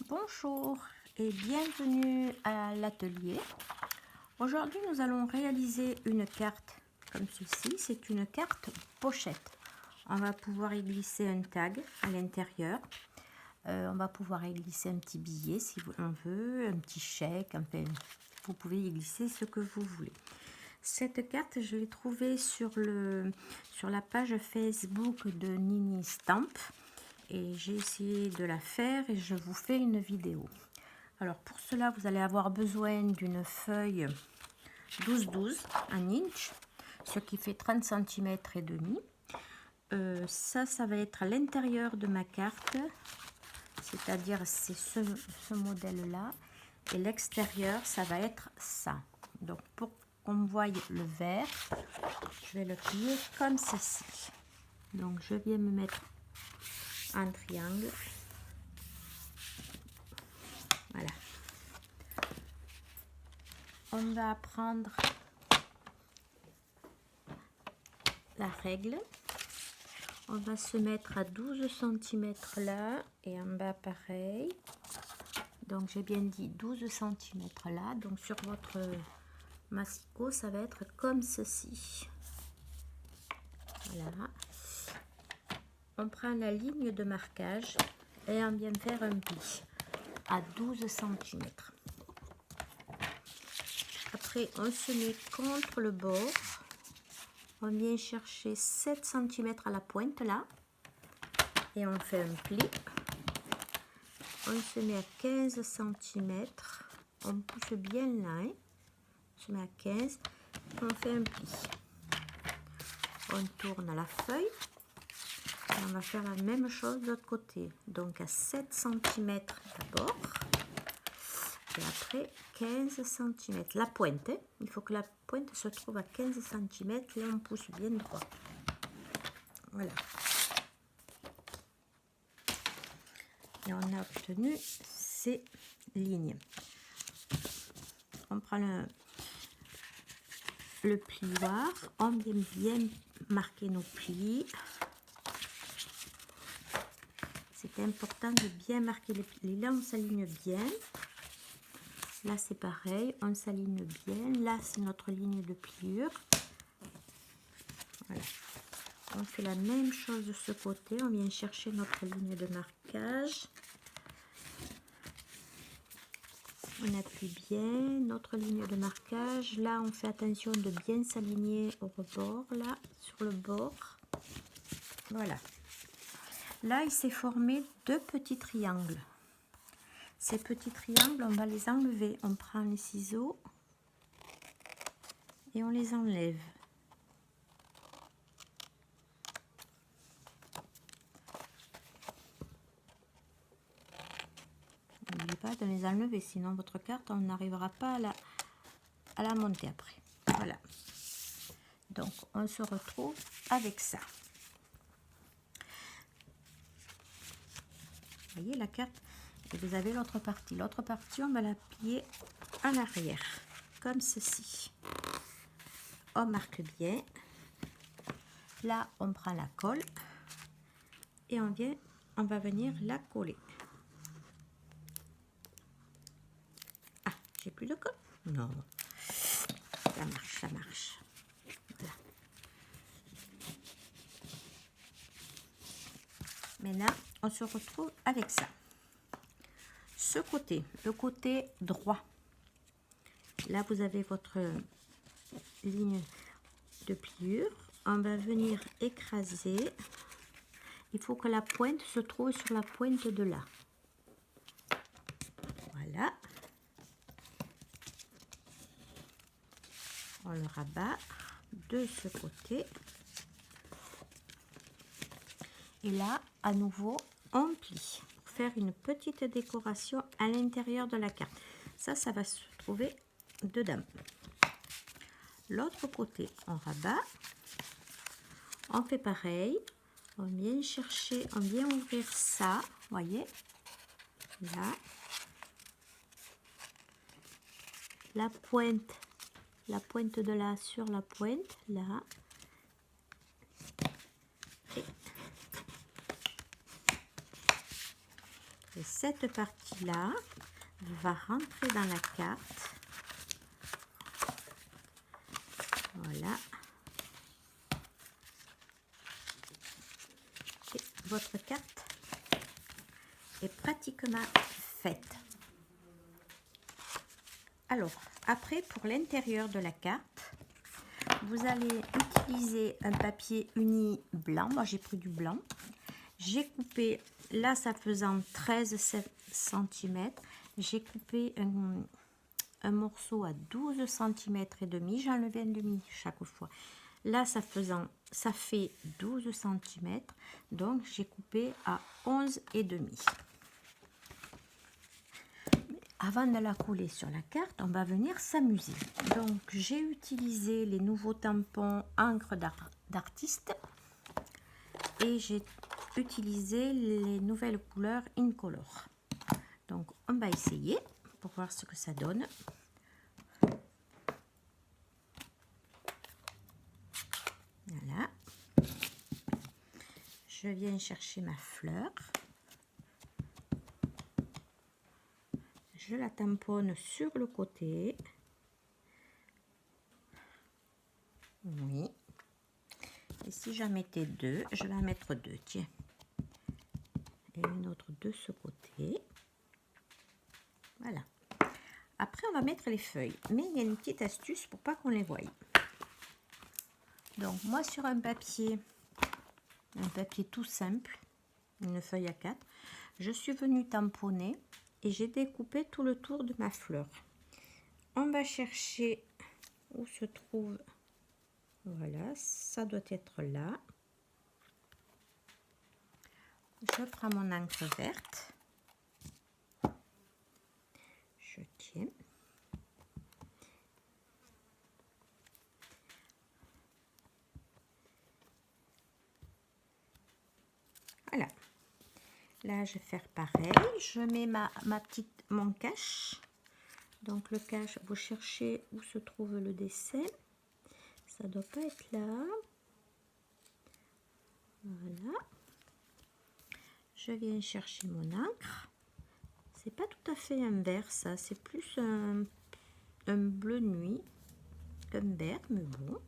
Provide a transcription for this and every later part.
Bonjour et bienvenue à l'atelier. Aujourd'hui, nous allons réaliser une carte comme ceci. C'est une carte pochette. On va pouvoir y glisser un tag à l'intérieur. On va pouvoir y glisser un petit billet si on veut, un petit chèque. Enfin, vous pouvez y glisser ce que vous voulez. Cette carte, je l'ai trouvée sur la page Facebook de Nini Stamp. Et j'ai essayé de la faire et je vous fais une vidéo. Alors pour cela, vous allez avoir besoin d'une feuille 12-12, un inch, ce qui fait 30 cm et demi. Ça va être à l'intérieur de ma carte, c'est-à-dire c'est ce modèle-là. Et l'extérieur, ça va être ça. Donc pour qu'on voie le vert, je vais le plier comme ceci. Donc je viens me mettre un triangle. Voilà. On va prendre la règle. On va se mettre à 12 cm là et en bas pareil. Donc j'ai bien dit 12 cm là. Donc sur votre massicot, ça va être comme ceci. Voilà. On prend la ligne de marquage et on vient faire un pli à 12 cm. Après, on se met contre le bord. On vient chercher 7 cm à la pointe là. Et on fait un pli. On se met à 15 cm. On pousse bien là. Hein. On se met à 15. On fait un pli. On tourne à la feuille. Et on va faire la même chose de l'autre côté. Donc à 7 cm d'abord. Et après 15 cm. La pointe, hein. Il faut que la pointe se trouve à 15 cm. Là, on pousse bien droit. Voilà. Et on a obtenu ces lignes. On prend le plioir. On vient bien marquer nos plis. C'est important de bien marquer les plis. Là, on s'aligne bien. Là, c'est pareil, on s'aligne bien. Là, c'est notre ligne de pliure. Voilà. On fait la même chose de ce côté. On vient chercher notre ligne de marquage. On appuie bien notre ligne de marquage. Là, on fait attention de bien s'aligner au rebord, là, sur le bord. Voilà. Là, il s'est formé deux petits triangles. Ces petits triangles, on va les enlever. On prend les ciseaux et on les enlève. N'oubliez pas de les enlever, sinon votre carte, on n'arrivera pas à la monter après. Voilà. Donc, on se retrouve avec ça. Vous voyez la carte? Et vous avez l'autre partie. L'autre partie, on va la plier à l'arrière, comme ceci. On marque bien. Là, on prend la colle et on va venir la coller. Ah, j'ai plus de colle? Non. Ça marche, ça marche. Voilà. Maintenant, on se retrouve avec ça. Ce côté, le côté droit. Là, vous avez votre ligne de pliure. On va venir écraser. Il faut que la pointe se trouve sur la pointe de là. Voilà. On le rabat de ce côté. Et là, à nouveau, on plie. Pour faire une petite décoration à l'intérieur de la carte. Ça va se trouver dedans. L'autre côté, on rabat. On fait pareil. On vient chercher, on vient ouvrir ça. Voyez, là. La pointe de là sur la pointe, là. Et cette partie-là va rentrer dans la carte. Voilà. Et votre carte est pratiquement faite. Alors, après, pour l'intérieur de la carte, vous allez utiliser un papier uni blanc. Moi, j'ai pris du blanc. J'ai coupé, là, ça faisant 13 cm. J'ai coupé un morceau à 12 cm et demi. J'ai enlevé un demi chaque fois. Là, ça fait 12 cm. Donc, j'ai coupé à 11 et demi. Avant de la coller sur la carte, on va venir s'amuser. Donc, j'ai utilisé les nouveaux tampons encre d'artiste et j'ai utilisé les nouvelles couleurs Incolor. Donc, on va essayer pour voir ce que ça donne. Voilà. Je viens chercher ma fleur. Je la tamponne sur le côté. Oui. Et si j'en mettais deux, je vais en mettre deux, tiens. Et une autre de ce côté. Voilà. Après, on va mettre les feuilles. Mais il y a une petite astuce pour pas qu'on les voie. Donc, moi, sur un papier tout simple, une feuille A4, je suis venue tamponner et j'ai découpé tout le tour de ma fleur. On va chercher où se trouve, voilà, ça doit être là. Je prends mon encre verte, je tiens. Voilà. Là, je vais faire pareil. Je mets mon cache. Donc, le cache, vous cherchez où se trouve le dessin. Ça doit pas être là. Voilà. Je viens chercher mon encre. C'est pas tout à fait un vert, ça. C'est plus un bleu nuit qu'un vert, mais bon,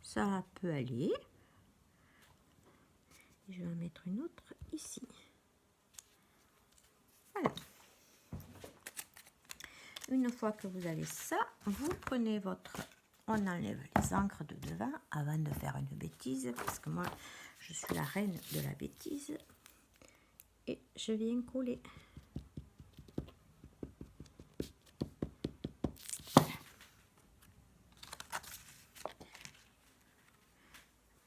ça peut aller. Je vais en mettre une autre ici. Voilà. Une fois que vous avez ça, vous prenez votre... On enlève les encres de devant avant de faire une bêtise, parce que moi, je suis la reine de la bêtise. Et je viens coller. Voilà.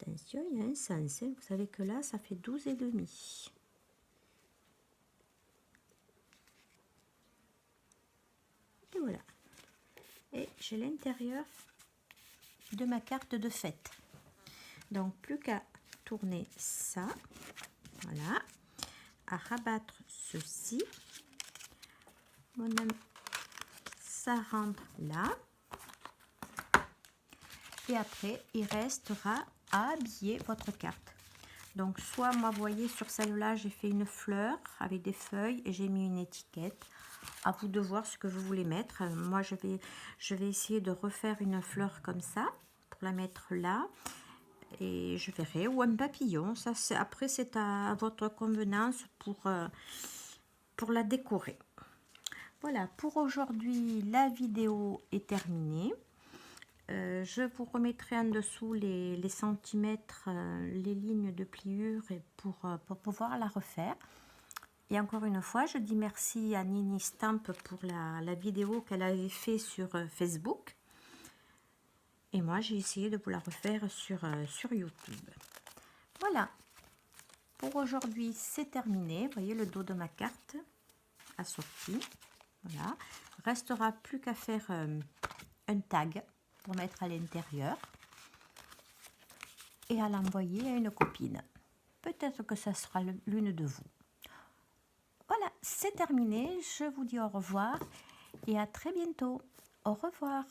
Attention, il y a un sens. Hein. Vous savez que là, ça fait 12 et demi. Et voilà. Et j'ai l'intérieur de ma carte de fête. Donc, plus qu'à tourner ça. Voilà. À rabattre ceci. Ça rentre là. Et après, il restera à habiller votre carte. Donc, soit moi, vous voyez, sur celle-là, j'ai fait une fleur avec des feuilles et j'ai mis une étiquette. À vous de voir ce que vous voulez mettre. Moi, je vais essayer de refaire une fleur comme ça pour la mettre là. Et je verrai. Ou un papillon. Ça, après, c'est à votre convenance pour la décorer. Voilà, pour aujourd'hui, la vidéo est terminée. Je vous remettrai en dessous les centimètres, les lignes de pliure et pour pouvoir la refaire. Et encore une fois, je dis merci à Nini Stamp pour la vidéo qu'elle avait fait sur Facebook. Et moi, j'ai essayé de vous la refaire sur YouTube. Voilà. Pour aujourd'hui, c'est terminé. Vous voyez le dos de ma carte assorti. Voilà. Restera plus qu'à faire un tag pour mettre à l'intérieur et à l'envoyer à une copine. Peut-être que ça sera l'une de vous. Voilà, c'est terminé. Je vous dis au revoir et à très bientôt. Au revoir.